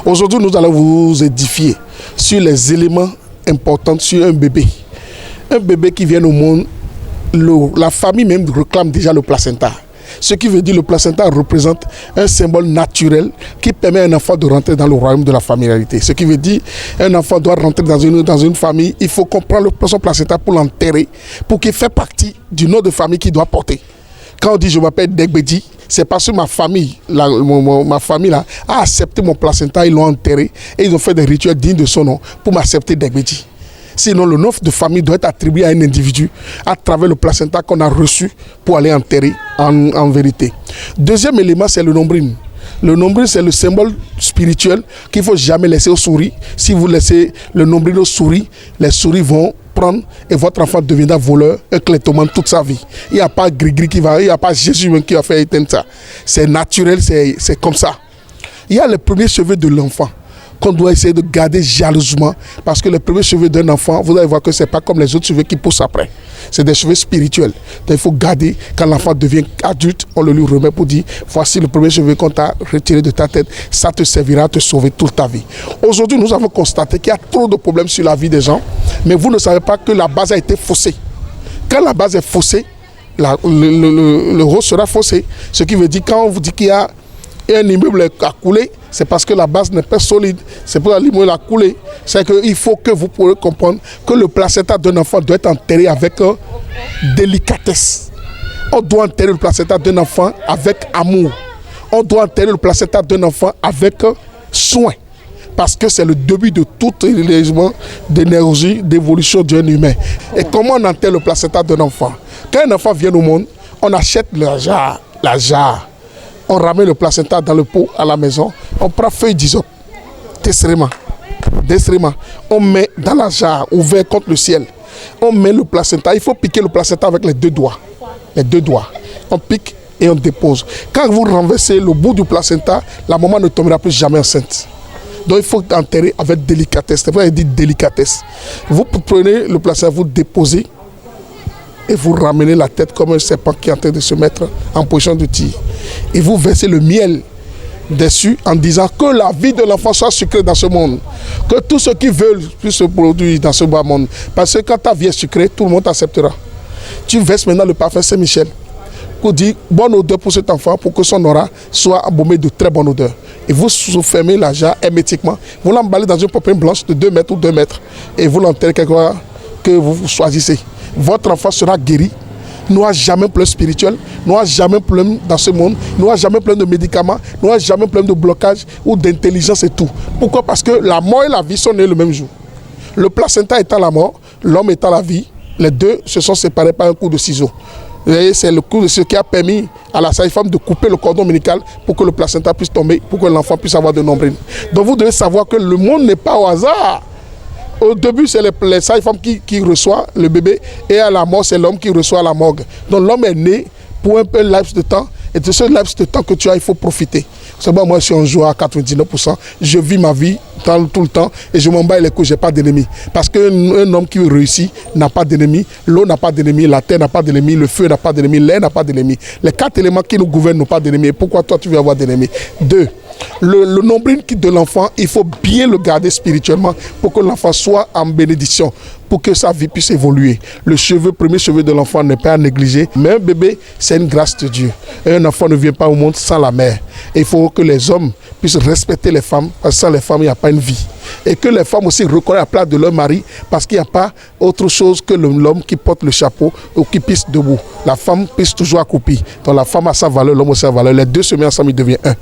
Aujourd'hui, nous allons vous édifier sur les éléments importants sur un bébé. Un bébé qui vient au monde, la famille même réclame déjà le placenta. Ce qui veut dire que le placenta représente un symbole naturel qui permet à un enfant de rentrer dans le royaume de la familiarité. Ce qui veut dire qu'un enfant doit rentrer dans une famille, il faut comprendre son placenta pour l'enterrer, pour qu'il fasse partie du nom de famille qu'il doit porter. Quand on dit je m'appelle Degbedi, c'est parce que ma famille là, a accepté mon placenta, ils l'ont enterré et ils ont fait des rituels dignes de son nom pour m'accepter Degbedi. Sinon, le nom de famille doit être attribué à un individu à travers le placenta qu'on a reçu pour aller enterrer en vérité. Deuxième élément, c'est le nombril. Le nombril, c'est le symbole spirituel qu'il ne faut jamais laisser aux souris. Si vous laissez le nombril aux souris, les souris vont prendre et votre enfant deviendra voleur, un kleptomane toute sa vie. Il n'y a pas Grigri qui va, il n'y a pas Jésus qui va faire éteindre ça. C'est naturel, c'est comme ça. Il y a les premiers cheveux de l'enfant qu'on doit essayer de garder jalousement, parce que les premiers cheveux d'un enfant, vous allez voir que ce n'est pas comme les autres cheveux qui poussent après. C'est des cheveux spirituels. Donc il faut garder, quand l'enfant devient adulte, on le lui remet pour dire, voici le premier cheveu qu'on t'a retiré de ta tête, ça te servira à te sauver toute ta vie. Aujourd'hui, nous avons constaté qu'il y a trop de problèmes sur la vie des gens, mais vous ne savez pas que la base a été faussée. Quand la base est faussée, le rose sera faussé. Ce qui veut dire, quand on vous dit qu'il y a un immeuble à couler, c'est parce que la base n'est pas solide. C'est pour l'immeuble à couler. C'est qu'il faut que vous pourrez comprendre que le placenta d'un enfant doit être enterré avec délicatesse. On doit enterrer le placenta d'un enfant avec amour. On doit enterrer le placenta d'un enfant avec soin. Parce que c'est le début de tout élément d'énergie, d'évolution d'un humain. Et comment on enterre le placenta d'un enfant? Quand un enfant vient au monde, on achète la jarre. On ramène le placenta dans le pot à la maison. On prend feuille d'hysope, décrément. On met dans la jarre, ouvert contre le ciel. On met le placenta. Il faut piquer le placenta avec les deux doigts. On pique et on dépose. Quand vous renversez le bout du placenta, la maman ne tombera plus jamais enceinte. Donc il faut enterrer avec délicatesse. C'est pourquoi il dit délicatesse. Vous prenez le placenta, vous déposez et vous ramenez la tête comme un serpent qui est en train de se mettre en position de tir. Et vous versez le miel dessus en disant que la vie de l'enfant soit sucrée dans ce monde. Que tous ceux qui veulent puissent se produire dans ce bas monde. Parce que quand ta vie est sucrée, tout le monde t'acceptera. Tu verses maintenant le parfum Saint-Michel pour dire bonne odeur pour cet enfant, pour que son aura soit embaumé de très bonne odeur. Et vous fermez la jarre hermétiquement. Vous l'emballez dans une poitrine blanche de 2 mètres ou 2 mètres. Et vous l'enterrez quelque part que vous choisissez. Votre enfant sera guéri, n'aura jamais de problème spirituel, n'aura jamais de problème dans ce monde, n'aura jamais de problème de médicaments, n'aura jamais de problème de blocage ou d'intelligence et tout. Pourquoi? Parce que la mort et la vie sont nées le même jour. Le placenta étant la mort, l'homme étant la vie, les deux se sont séparés par un coup de ciseau. C'est le coup de ciseau qui a permis à la sage-femme de couper le cordon ombilical pour que le placenta puisse tomber, pour que l'enfant puisse avoir de nombril. Donc vous devez savoir que le monde n'est pas au hasard. Au début, c'est les sages-femmes qui reçoivent le bébé, et à la mort, c'est l'homme qui reçoit la morgue. Donc l'homme est né pour un peu laps de temps, et de ce laps de temps que tu as, il faut profiter. C'est bon, moi je suis un joueur à 99%, je vis ma vie tout le temps, et je m'en bats les couilles, je n'ai pas d'ennemis. Parce qu'un homme qui réussit n'a pas d'ennemis, l'eau n'a pas d'ennemis, la terre n'a pas d'ennemis, le feu n'a pas d'ennemis, l'air n'a pas d'ennemis. Les 4 éléments qui nous gouvernent n'ont pas d'ennemis. Pourquoi toi tu veux avoir d'ennemis? 2. Le nombril de l'enfant, il faut bien le garder spirituellement pour que l'enfant soit en bénédiction, pour que sa vie puisse évoluer. Le premier cheveu de l'enfant n'est pas à négliger, mais un bébé, c'est une grâce de Dieu. Et un enfant ne vient pas au monde sans la mère. Et il faut que les hommes puissent respecter les femmes, parce que sans les femmes, il n'y a pas une vie. Et que les femmes aussi reconnaissent la place de leur mari, parce qu'il n'y a pas autre chose que l'homme qui porte le chapeau ou qui pisse debout. La femme pisse toujours accroupie. Donc la femme a sa valeur, l'homme a sa valeur. Les deux se mettent ensemble, ils deviennent un.